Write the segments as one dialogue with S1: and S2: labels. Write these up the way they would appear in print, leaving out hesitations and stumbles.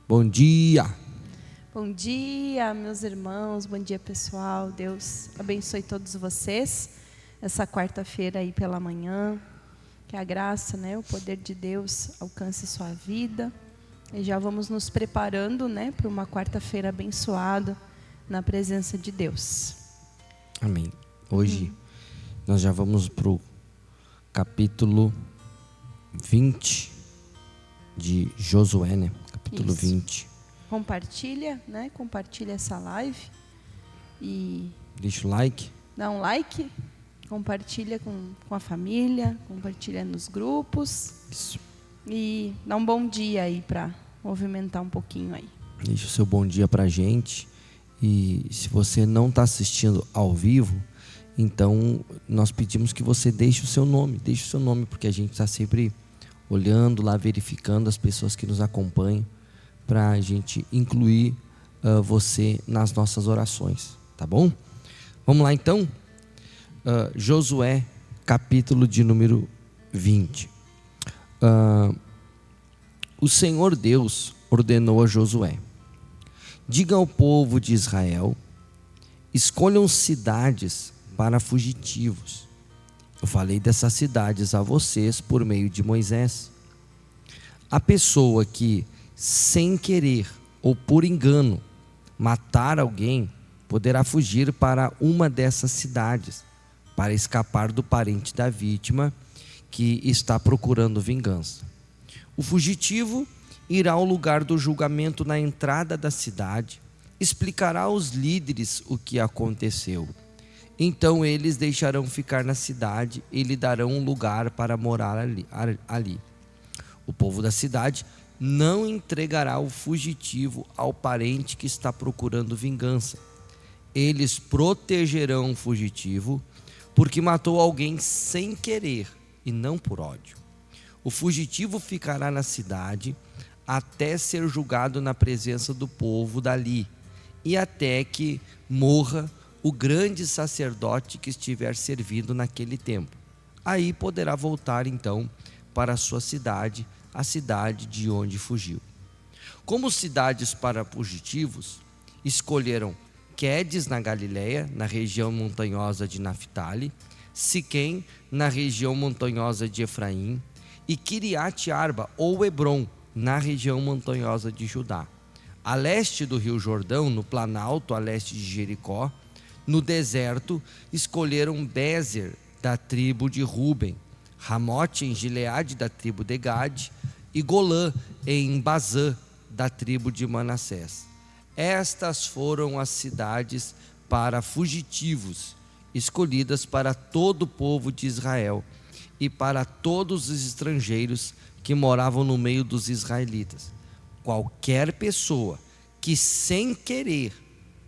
S1: Bom dia.
S2: Bom dia, meus irmãos, bom dia, pessoal. Deus abençoe todos vocês essa quarta-feira aí pela manhã. Que a graça, o poder de Deus alcance sua vida. E já vamos nos preparando, para uma quarta-feira abençoada na presença de Deus.
S1: Amém. Hoje nós já vamos para o capítulo 20 de Josué, né? Capítulo
S2: Isso.
S1: 20.
S2: Compartilha, Compartilha essa live e
S1: Deixa o like.
S2: dá um like, compartilha com a família, compartilha nos grupos.
S1: Isso.
S2: E dá um bom dia aí para movimentar um pouquinho aí.
S1: Deixa o seu bom dia pra gente. E se você não está assistindo ao vivo, então nós pedimos que você deixe o seu nome, porque a gente está sempre olhando lá, verificando as pessoas que nos acompanham, para a gente incluir você nas nossas orações, tá bom? Vamos lá então? Josué, capítulo de número 20. O Senhor Deus ordenou a Josué: diga ao povo de Israel, escolham cidades para fugitivos. Eu falei dessas cidades a vocês por meio de Moisés. A pessoa que, sem querer ou por engano, matar alguém, poderá fugir para uma dessas cidades, para escapar do parente da vítima que está procurando vingança. O fugitivo irá ao lugar do julgamento na entrada da cidade, explicará aos líderes o que aconteceu. Então eles deixarão ficar na cidade e lhe darão um lugar para morar ali. O povo da cidade não entregará o fugitivo ao parente que está procurando vingança. Eles protegerão o fugitivo porque matou alguém sem querer e não por ódio. O fugitivo ficará na cidade até ser julgado na presença do povo dali e até que morra o grande sacerdote que estiver servindo naquele tempo. Aí poderá voltar então para a sua cidade, a cidade de onde fugiu. Como cidades para fugitivos, escolheram Quedes na Galileia, na região montanhosa de Naftali, Siquém, na região montanhosa de Efraim, e Quiriate Arba ou Hebrom, na região montanhosa de Judá. A leste do rio Jordão, no planalto a leste de Jericó, no deserto, escolheram Bezer, da tribo de Ruben, Ramote em Gileade, da tribo de Gade, e Golã em Bazã, da tribo de Manassés. Estas foram as cidades para fugitivos, escolhidas para todo o povo de Israel e para todos os estrangeiros que moravam no meio dos israelitas. Qualquer pessoa que sem querer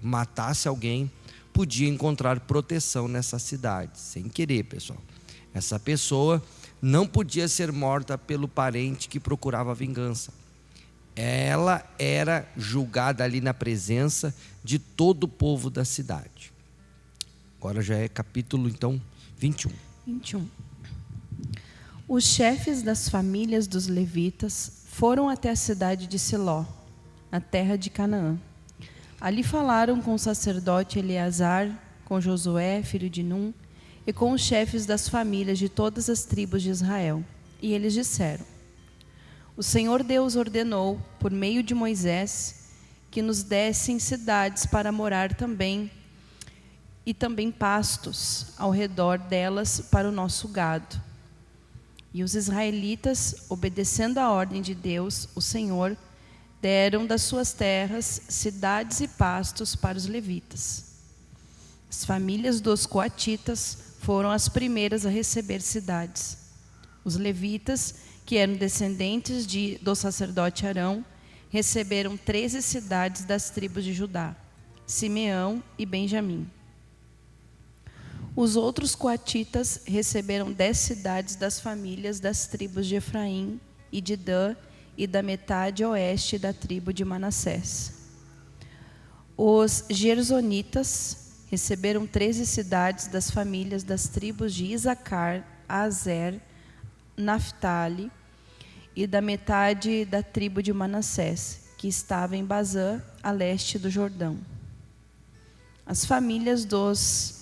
S1: matasse alguém podia encontrar proteção nessa cidade, sem querer, pessoal. Essa pessoa não podia ser morta pelo parente que procurava vingança. Ela era julgada ali na presença de todo o povo da cidade. Agora já é capítulo, então, 21.
S2: Os chefes das famílias dos levitas foram até a cidade de Siló, na terra de Canaã. Ali falaram com o sacerdote Eleazar, com Josué, filho de Num, e com os chefes das famílias de todas as tribos de Israel. E eles disseram: o Senhor Deus ordenou, por meio de Moisés, que nos dessem cidades para morar também, e também pastos ao redor delas para o nosso gado. E os israelitas, obedecendo à ordem de Deus, o Senhor, deram das suas terras cidades e pastos para os levitas. As famílias dos coatitas foram as primeiras a receber cidades. Os levitas, que eram descendentes do sacerdote Arão, receberam 13 cidades das tribos de Judá, Simeão e Benjamim. Os outros coatitas receberam 10 cidades das famílias das tribos de Efraim e de Dan e da metade oeste da tribo de Manassés. Os gersonitas receberam 13 cidades das famílias das tribos de Isacar, Azer, Naftali e da metade da tribo de Manassés, que estava em Bazã, a leste do Jordão. As famílias dos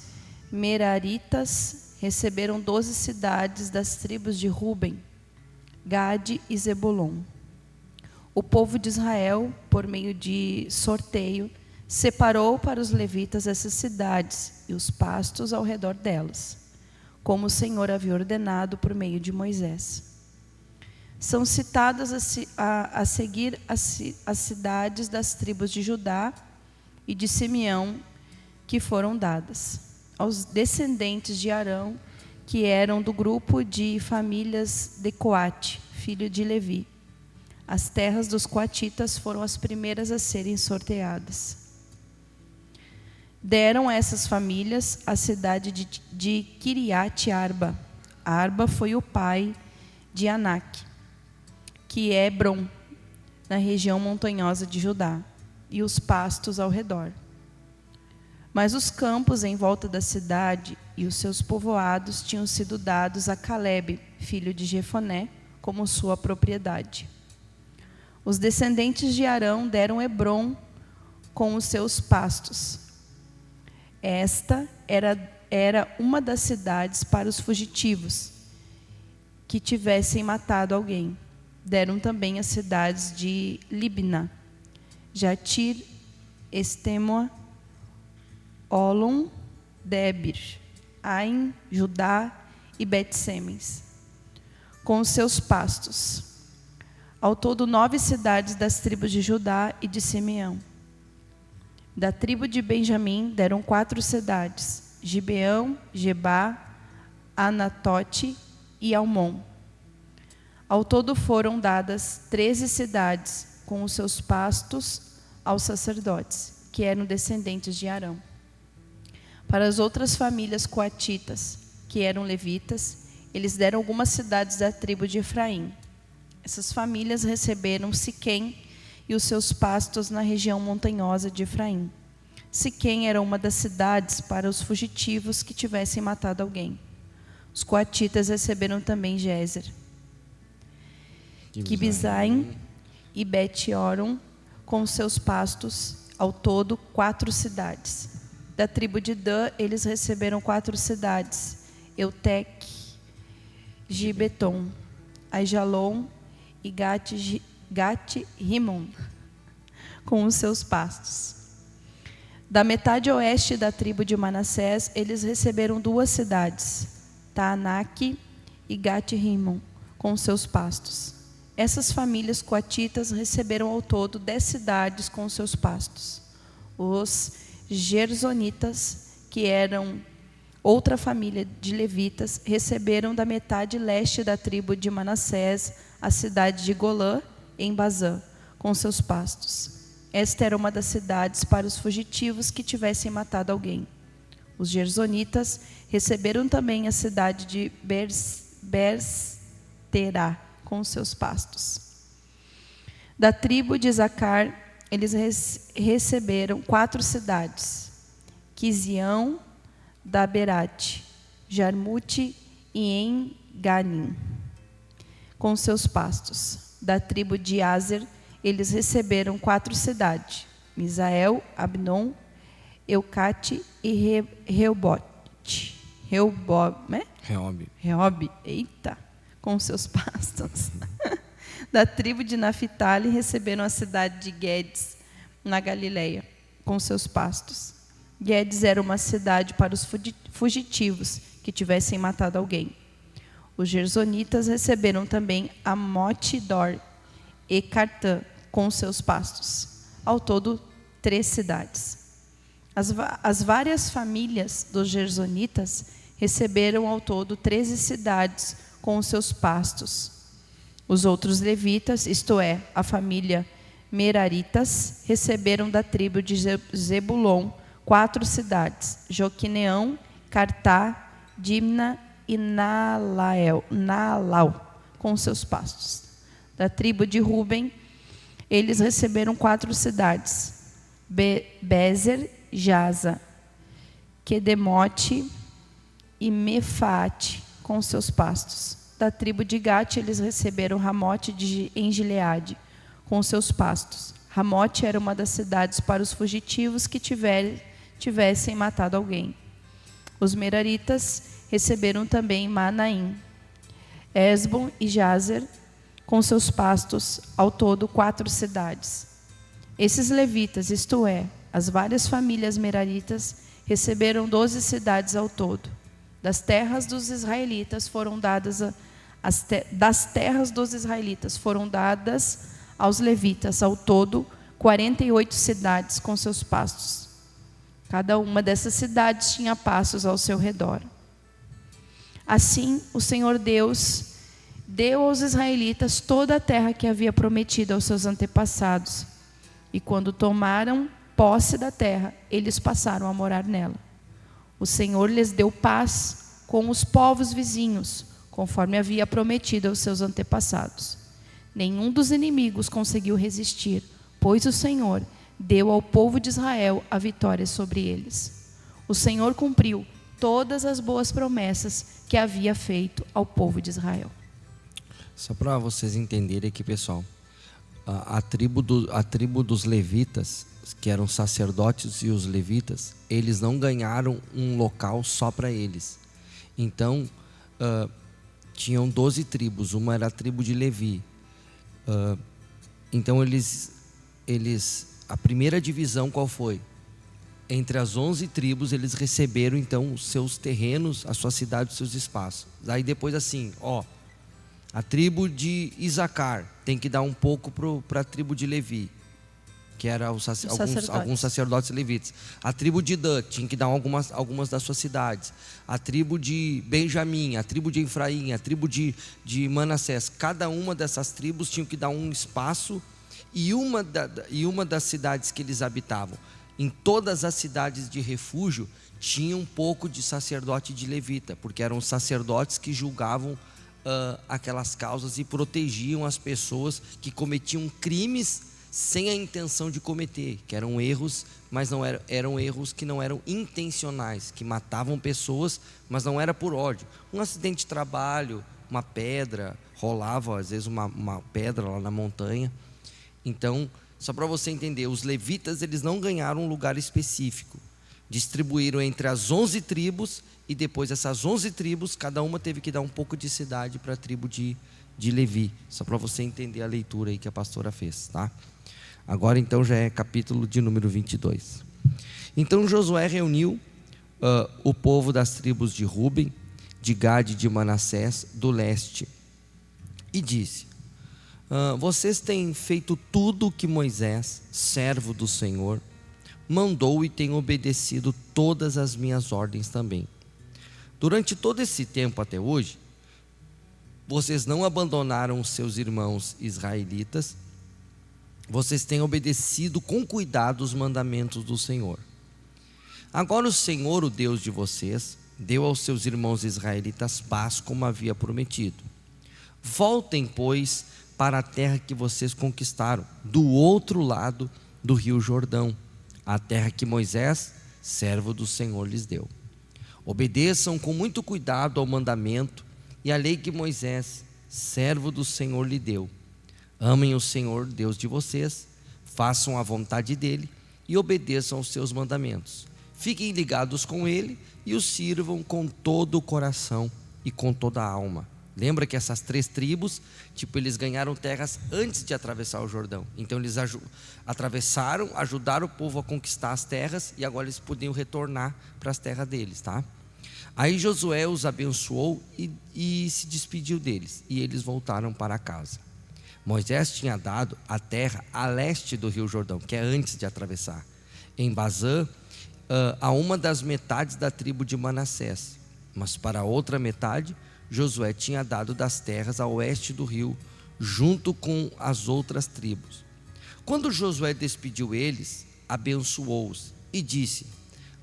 S2: Meraritas receberam 12 cidades das tribos de Ruben, Gade e Zebulon. O povo de Israel, por meio de sorteio, separou para os levitas essas cidades e os pastos ao redor delas, como o Senhor havia ordenado por meio de Moisés. São citadas a seguir as cidades das tribos de Judá e de Simeão que foram dadas aos descendentes de Arão, que eram do grupo de famílias de Coate, filho de Levi. As terras dos coatitas foram as primeiras a serem sorteadas. Deram a essas famílias a cidade de Kiriat Arba. Arba foi o pai de Anak, que é Hebron, na região montanhosa de Judá, e os pastos ao redor. Mas os campos em volta da cidade e os seus povoados tinham sido dados a Calebe, filho de Jefoné, como sua propriedade. Os descendentes de Arão deram Hebron com os seus pastos. Esta era uma das cidades para os fugitivos que tivessem matado alguém. Deram também as cidades de Libna, Jatir, Estemoa, Olom, Debir, Ain, Judá e Bet-Semes, com os seus pastos. Ao todo 9 cidades das tribos de Judá e de Simeão. Da tribo de Benjamim deram 4 cidades: Gibeão, Gebá, Anatote e Almon. Ao todo foram dadas 13 cidades com os seus pastos aos sacerdotes, que eram descendentes de Arão. Para as outras famílias coatitas, que eram levitas, eles deram algumas cidades da tribo de Efraim. Essas famílias receberam Siquém e os seus pastos na região montanhosa de Efraim. Siquém era uma das cidades para os fugitivos que tivessem matado alguém. Os coatitas receberam também Gézer, Quibizaim e Bet-Oron, com seus pastos, ao todo 4 cidades. Da tribo de Dan, eles receberam 4 cidades: Eutec, Gibeton, Aijalon e Gat-Rimon, com os seus pastos. Da metade oeste da tribo de Manassés, eles receberam 2 cidades, Taanaque e Gat-Rimon, com seus pastos. Essas famílias coatitas receberam ao todo 10 cidades com seus pastos. Os Gersonitas, que eram outra família de levitas, receberam da metade leste da tribo de Manassés a cidade de Golã, em Bazã, com seus pastos. Esta era uma das cidades para os fugitivos que tivessem matado alguém. Os Gersonitas receberam também a cidade de Bersterá, com seus pastos. Da tribo de Isacar, eles receberam 4 cidades: Quizião, Daberate, Jarmute e Enganim, com seus pastos. Da tribo de Aser, eles receberam 4 cidades: Misael, Abnon, Eucate e Reobote. Reob, eita, com seus pastos. Da tribo de Naphtali receberam a cidade de Guedes, na Galileia, com seus pastos. Guedes era uma cidade para os fugitivos que tivessem matado alguém. Os gersonitas receberam também Amote-dor e Cartã, com seus pastos. Ao todo, 3 cidades. As várias famílias dos gersonitas receberam ao todo 13 cidades com os seus pastos. Os outros levitas, isto é, a família Meraritas, receberam da tribo de Zebulon 4 cidades: Joquineão, Cartá, Dimna e Nalau, com seus pastos. Da tribo de Ruben, eles receberam 4 cidades: Bezer, Jaza, Quedemote e Mefaate, com seus pastos. Da tribo de Gate, eles receberam Ramote em Gileade, com seus pastos, Ramote era uma das cidades para os fugitivos que tivessem matado alguém. Os meraritas receberam também Manaim, Esbom e Jazer, com seus pastos, ao todo 4 cidades. Esses levitas, isto é, as várias famílias meraritas, receberam 12 cidades ao todo. Das terras dos israelitas foram dadas aos levitas ao todo 48 cidades com seus pastos. Cada uma dessas cidades tinha pastos ao seu redor. Assim, o Senhor Deus deu aos israelitas toda a terra que havia prometido aos seus antepassados. E quando tomaram posse da terra, eles passaram a morar nela. O Senhor lhes deu paz com os povos vizinhos, conforme havia prometido aos seus antepassados. Nenhum dos inimigos conseguiu resistir, pois o Senhor deu ao povo de Israel a vitória sobre eles. O Senhor cumpriu todas as boas promessas que havia feito ao povo de Israel.
S1: Só para vocês entenderem aqui, pessoal, a tribo dos levitas, que eram sacerdotes e os levitas, eles não ganharam um local só para eles. Então, tinham 12 tribos, uma era a tribo de Levi. Então, a primeira divisão qual foi? Entre as 11 tribos, eles receberam então os seus terrenos, a sua cidade, os seus espaços. Aí depois assim, a tribo de Isacar tem que dar um pouco para a tribo de Levi, que era alguns sacerdotes levitas. A tribo de Dan tinha que dar algumas das suas cidades. A tribo de Benjamim, a tribo de Efraim, a tribo de Manassés. Cada uma dessas tribos tinha que dar um espaço e uma das cidades que eles habitavam. Em todas as cidades de refúgio tinha um pouco de sacerdote de levita, porque eram os sacerdotes que julgavam aquelas causas e protegiam as pessoas que cometiam crimes sem a intenção de cometer, que eram erros, mas não eram erros que não eram intencionais, que matavam pessoas, mas não era por ódio. Um acidente de trabalho, uma pedra, rolava às vezes uma pedra lá na montanha. Então, só para você entender, os levitas eles não ganharam um lugar específico, distribuíram entre as 11 tribos e depois essas 11 tribos, cada uma teve que dar um pouco de cidade para a tribo de Levi, só para você entender a leitura aí que a pastora fez, tá? Agora então já é capítulo de número 22. Então Josué reuniu o povo das tribos de Ruben, de Gade e de Manassés, do leste, e disse: vocês têm feito tudo o que Moisés, servo do Senhor, mandou e têm obedecido todas as minhas ordens também. Durante todo esse tempo até hoje, vocês não abandonaram os seus irmãos israelitas, vocês têm obedecido com cuidado os mandamentos do Senhor. Agora o Senhor, o Deus de vocês, deu aos seus irmãos israelitas paz como havia prometido. Voltem, pois, para a terra que vocês conquistaram, do outro lado do rio Jordão, a terra que Moisés, servo do Senhor, lhes deu. Obedeçam com muito cuidado ao mandamento e à lei que Moisés, servo do Senhor, lhe deu. Amem o Senhor, Deus de vocês, façam a vontade dele e obedeçam aos seus mandamentos. Fiquem ligados com ele e o sirvam com todo o coração e com toda a alma. Lembra que essas 3 tribos, eles ganharam terras antes de atravessar o Jordão. Então eles atravessaram, ajudaram o povo a conquistar as terras e agora eles podiam retornar para as terras deles, tá? Aí Josué os abençoou e se despediu deles, e eles voltaram para casa. Moisés tinha dado a terra a leste do rio Jordão, que é antes de atravessar, em Bazã, a uma das metades da tribo de Manassés, mas para a outra metade Josué tinha dado das terras a oeste do rio, junto com as outras tribos. Quando Josué despediu eles, abençoou-os e disse: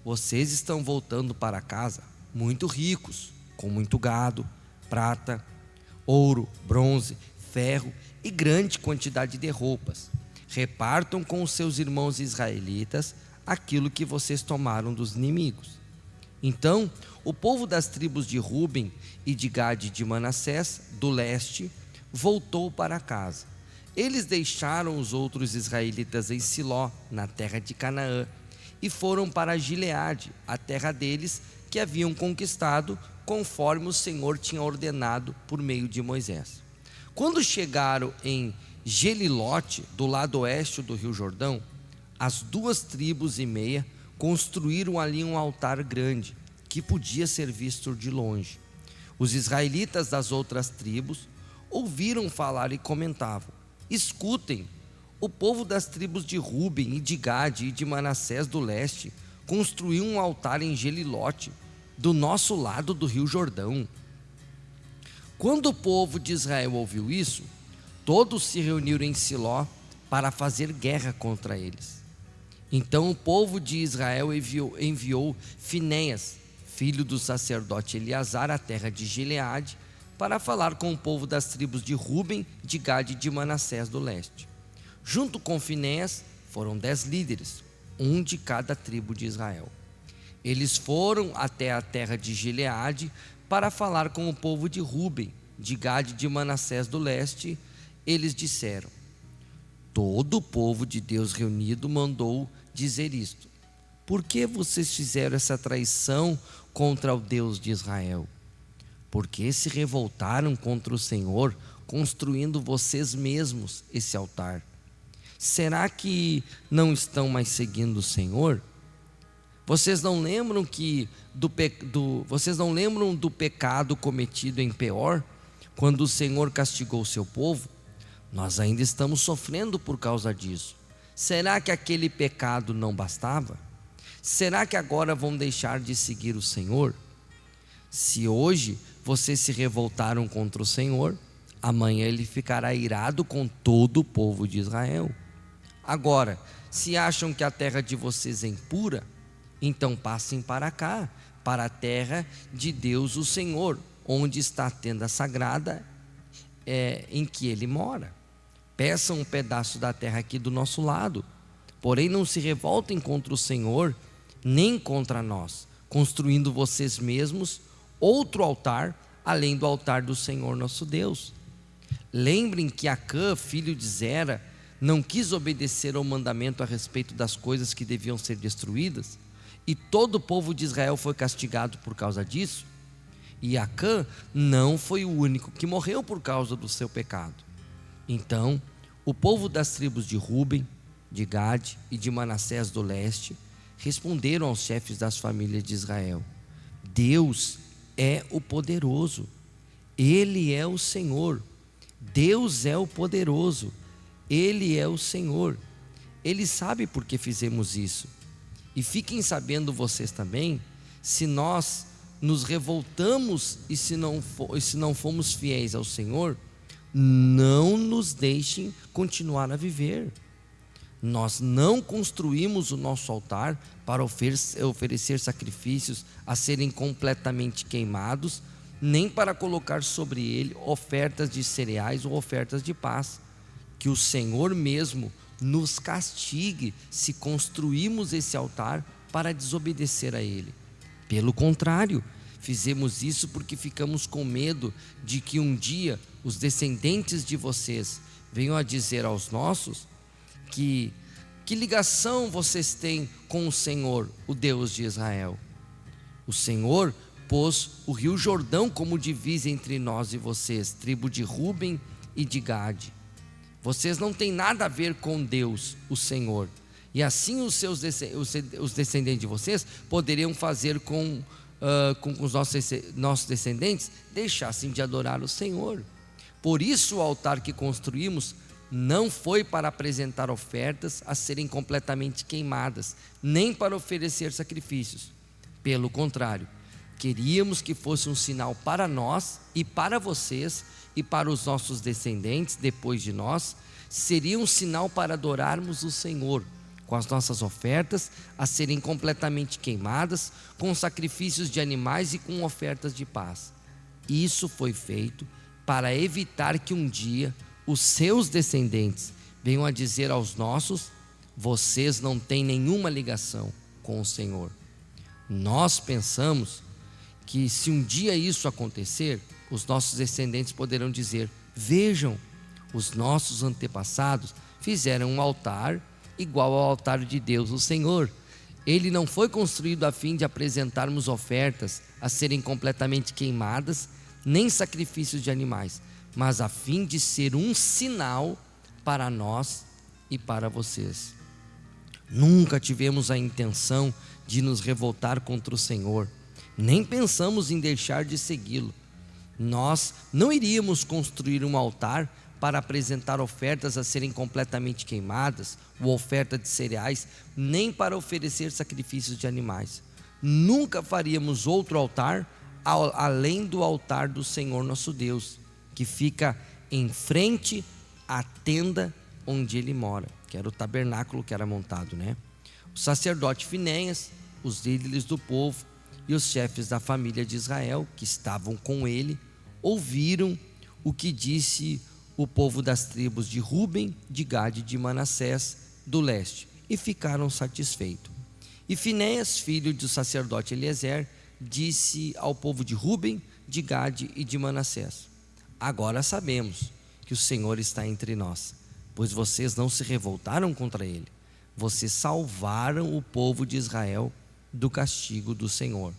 S1: vocês estão voltando para casa muito ricos, com muito gado, prata, ouro, bronze, ferro e grande quantidade de roupas. Repartam com os seus irmãos israelitas aquilo que vocês tomaram dos inimigos. Então o povo das tribos de Ruben e de Gade e de Manassés, do leste, voltou para casa. Eles deixaram os outros israelitas em Siló, na terra de Canaã, e foram para Gileade, a terra deles, que haviam conquistado, conforme o Senhor tinha ordenado por meio de Moisés. Quando chegaram em Gelilote, do lado oeste do rio Jordão, as 2,5 tribos construíram ali um altar grande, que podia ser visto de longe. Os israelitas das outras tribos ouviram falar e comentavam: escutem, o povo das tribos de Ruben e de Gade e de Manassés do leste construiu um altar em Gelilote, do nosso lado do rio Jordão. Quando o povo de Israel ouviu isso, todos se reuniram em Siló para fazer guerra contra eles. Então o povo de Israel enviou Finéias, filho do sacerdote Eleazar, à terra de Gileade, para falar com o povo das tribos de Ruben, de Gade e de Manassés do leste. Junto com Finéias foram 10 líderes, um de cada tribo de Israel. Eles foram até a terra de Gileade para falar com o povo de Ruben, de Gade e de Manassés do leste. Eles disseram: todo o povo de Deus reunido mandou dizer isto: por que vocês fizeram essa traição contra o Deus de Israel? Porque se revoltaram contra o Senhor, construindo vocês mesmos esse altar. Será que não estão mais seguindo o Senhor? Vocês não lembram do pecado cometido em Peor, quando o Senhor castigou o seu povo? Nós ainda estamos sofrendo por causa disso. Será que aquele pecado não bastava? Será que agora vão deixar de seguir o Senhor? Se hoje vocês se revoltaram contra o Senhor, amanhã Ele ficará irado com todo o povo de Israel. Agora, se acham que a terra de vocês é impura, então passem para cá, para a terra de Deus o Senhor, onde está a tenda sagrada em que Ele mora. Peçam um pedaço da terra aqui do nosso lado, porém não se revoltem contra o Senhor, nem contra nós, construindo vocês mesmos outro altar, além do altar do Senhor nosso Deus. Lembrem que Acã, filho de Zera, não quis obedecer ao mandamento a respeito das coisas que deviam ser destruídas, e todo o povo de Israel foi castigado por causa disso. E Acã não foi o único que morreu por causa do seu pecado. Então o povo das tribos de Ruben, de Gade e de Manassés do leste responderam aos chefes das famílias de Israel: Deus é o poderoso, Ele é o Senhor. Deus é o poderoso, Ele é o Senhor. Ele sabe por que fizemos isso. E fiquem sabendo vocês também, se nós nos revoltamos e se não fomos fiéis ao Senhor, não nos deixem continuar a viver. Nós não construímos o nosso altar para oferecer sacrifícios a serem completamente queimados, nem para colocar sobre ele ofertas de cereais ou ofertas de paz. Que o Senhor mesmo nos castigue se construímos esse altar para desobedecer a Ele. Pelo contrário, fizemos isso porque ficamos com medo de que um dia os descendentes de vocês venham a dizer aos nossos: que ligação vocês têm com o Senhor, o Deus de Israel? O Senhor pôs o rio Jordão como divisa entre nós e vocês, tribo de Ruben e de Gade. Vocês não têm nada a ver com Deus, o Senhor. E assim os descendentes de vocês poderiam fazer com os nossos descendentes, deixassem de adorar o Senhor. Por isso o altar que construímos não foi para apresentar ofertas a serem completamente queimadas, nem para oferecer sacrifícios. Pelo contrário, queríamos que fosse um sinal para nós e para vocês e para os nossos descendentes depois de nós. Seria um sinal para adorarmos o Senhor, com as nossas ofertas a serem completamente queimadas, com sacrifícios de animais e com ofertas de paz. Isso foi feito para evitar que um dia os seus descendentes venham a dizer aos nossos: vocês não têm nenhuma ligação com o Senhor. Nós pensamos que se um dia isso acontecer, os nossos descendentes poderão dizer: vejam, Os nossos antepassados fizeram um altar igual ao altar de Deus, o Senhor. Ele não foi construído a fim de apresentarmos ofertas a serem completamente queimadas, nem sacrifícios de animais, mas a fim de ser um sinal para nós e para vocês. Nunca tivemos a intenção de nos revoltar contra o Senhor, nem pensamos em deixar de segui-lo. Nós não iríamos construir um altar para apresentar ofertas a serem completamente queimadas, ou oferta de cereais, nem para oferecer sacrifícios de animais. Nunca faríamos outro altar além do altar do Senhor nosso Deus, que fica em frente à tenda onde ele mora, que era o tabernáculo que era montado, né? O sacerdote Finéias, os líderes do povo e os chefes da família de Israel, que estavam com ele, ouviram o que disse o povo das tribos de Ruben, de Gade e de Manassés do leste, e ficaram satisfeitos. E Finéias, filho do sacerdote Eliezer, disse ao povo de Ruben, de Gade e de Manassés: agora sabemos que o Senhor está entre nós, pois vocês não se revoltaram contra ele. Vocês salvaram o povo de Israel do castigo do Senhor.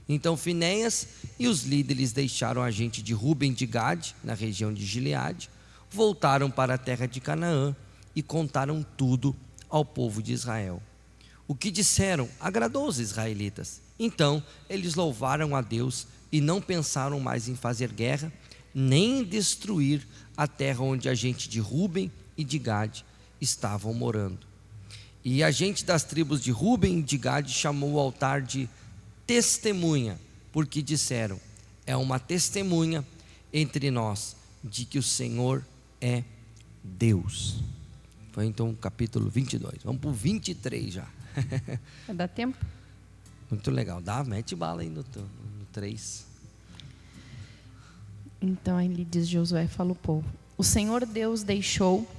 S1: Então Finéias e os líderes deixaram a gente de Ruben, de Gade, na região de Gileade, voltaram para a terra de Canaã e contaram tudo ao povo de Israel. O que disseram agradou os israelitas. Então eles louvaram a Deus e não pensaram mais em fazer guerra, nem em destruir a terra onde a gente de Ruben e de Gade estavam morando. E a gente das tribos de Ruben e de Gade chamou o altar de testemunha, porque disseram: é uma testemunha entre nós de que o Senhor é Deus. Foi então o capítulo 22. Vamos para o 23 já.
S2: Dá tempo?
S1: Muito legal. Mete bala aí no 3.
S2: Então aí ele diz, Josué fala o povo: o Senhor Deus deixou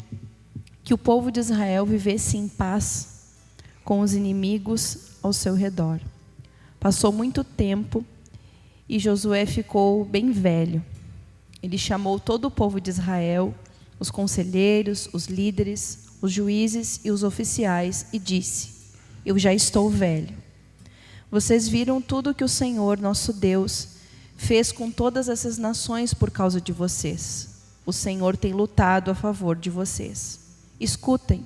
S2: que o povo de Israel vivesse em paz com os inimigos ao seu redor. Passou muito tempo e Josué ficou bem velho. Ele chamou todo o povo de Israel, os conselheiros, os líderes, os juízes e os oficiais, e disse: eu já estou velho. Vocês viram tudo que o Senhor, nosso Deus, fez com todas essas nações por causa de vocês. O Senhor tem lutado a favor de vocês. Escutem,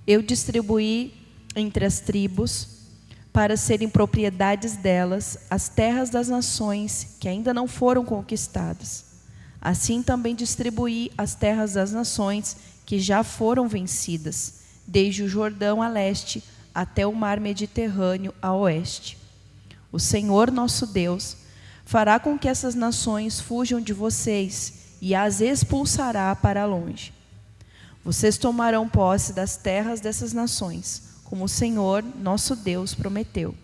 S2: eu distribuí entre as tribos, para serem propriedades delas, as terras das nações que ainda não foram conquistadas. Assim também distribuí as terras das nações que já foram vencidas, desde o Jordão a leste até o mar Mediterrâneo a oeste. O Senhor nosso Deus fará com que essas nações fujam de vocês e as expulsará para longe. Vocês tomarão posse das terras dessas nações, como o Senhor nosso Deus prometeu.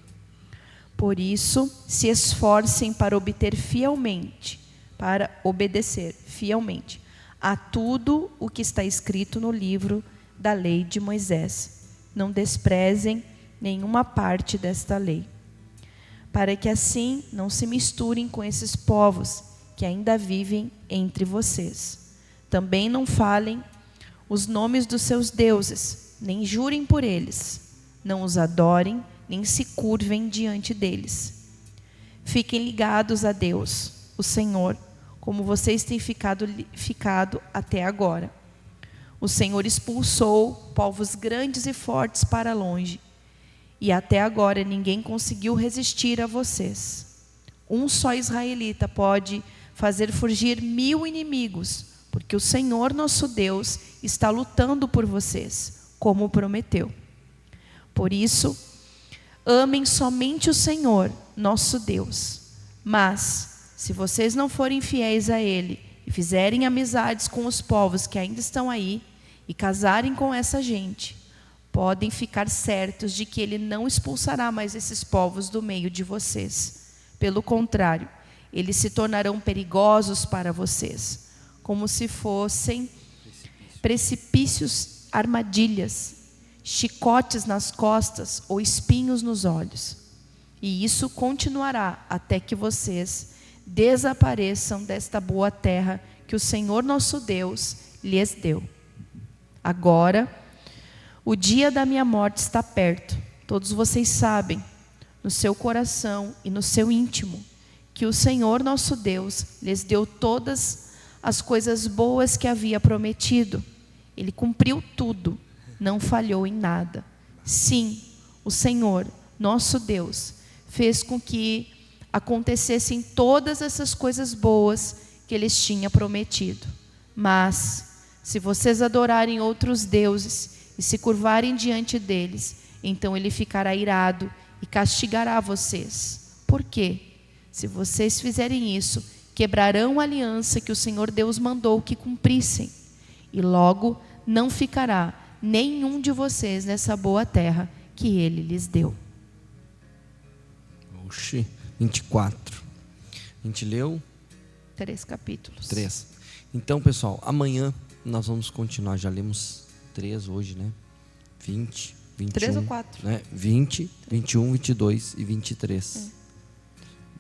S2: Por isso, se esforcem para obedecer fielmente a tudo o que está escrito no livro da lei de Moisés. Não desprezem nenhuma parte desta lei, para que assim não se misturem com esses povos que ainda vivem entre vocês. Também não falem os nomes dos seus deuses, nem jurem por eles. Não os adorem, nem se curvem diante deles. Fiquem ligados a Deus, o Senhor, como vocês têm ficado até agora. O Senhor expulsou povos grandes e fortes para longe, e até agora ninguém conseguiu resistir a vocês. Um só israelita pode fazer fugir 1000 inimigos, porque o Senhor nosso Deus está lutando por vocês, como prometeu. Por isso, amem somente o Senhor nosso Deus. Mas, se vocês não forem fiéis a Ele e fizerem amizades com os povos que ainda estão aí e casarem com essa gente, podem ficar certos de que Ele não expulsará mais esses povos do meio de vocês. Pelo contrário, eles se tornarão perigosos para vocês, como se fossem precipícios, armadilhas, chicotes nas costas ou espinhos nos olhos. E isso continuará até que vocês desapareçam desta boa terra que o Senhor nosso Deus lhes deu. Agora, o dia da minha morte está perto. Todos vocês sabem, no seu coração e no seu íntimo, que o Senhor nosso Deus lhes deu todas as coisas boas que havia prometido. Ele cumpriu tudo, não falhou em nada. Sim, o Senhor, nosso Deus, fez com que acontecessem todas essas coisas boas que Ele tinha prometido. Mas, se vocês adorarem outros deuses e se curvarem diante deles, então Ele ficará irado e castigará vocês. Por quê? Se vocês fizerem isso, quebrarão a aliança que o Senhor Deus mandou que cumprissem. E logo não ficará nenhum de vocês nessa boa terra que Ele lhes deu.
S1: Oxi, 24. A gente leu?
S2: 3 capítulos.
S1: 3. Então, pessoal, amanhã nós vamos continuar. Já lemos 3 hoje, né? 20, 21.
S2: 3 ou 4?
S1: Né? 20, 21, 22 e 23.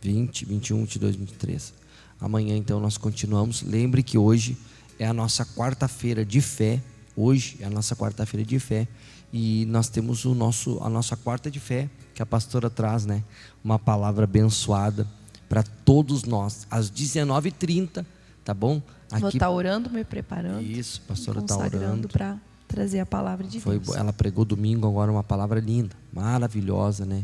S1: 20, 21, 22 e 23. Amanhã, então, nós continuamos. Lembre que hoje é a nossa quarta-feira de fé. Hoje é a nossa quarta-feira de fé. E nós temos a nossa quarta de fé, que a pastora traz, né? Uma palavra abençoada para todos nós, às 19h30, tá bom?
S2: Vou estar orando, me preparando.
S1: Isso, a pastora está
S2: consagrando
S1: orando
S2: para trazer a palavra de Deus.
S1: Ela pregou domingo agora uma palavra linda, maravilhosa, né?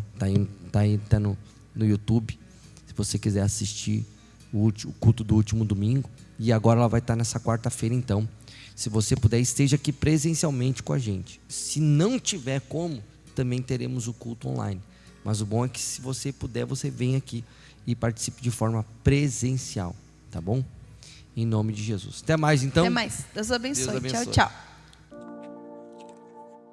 S1: Tá no YouTube, se você quiser assistir o culto do último domingo. E agora ela vai estar nessa quarta-feira, então. Se você puder, esteja aqui presencialmente com a gente. Se não tiver como, também teremos o culto online. Mas o bom é que, se você puder, você vem aqui e participe de forma presencial, tá bom? Em nome de Jesus. Até mais, então.
S2: Até mais. Deus abençoe.
S1: Deus abençoe.
S2: Tchau, tchau.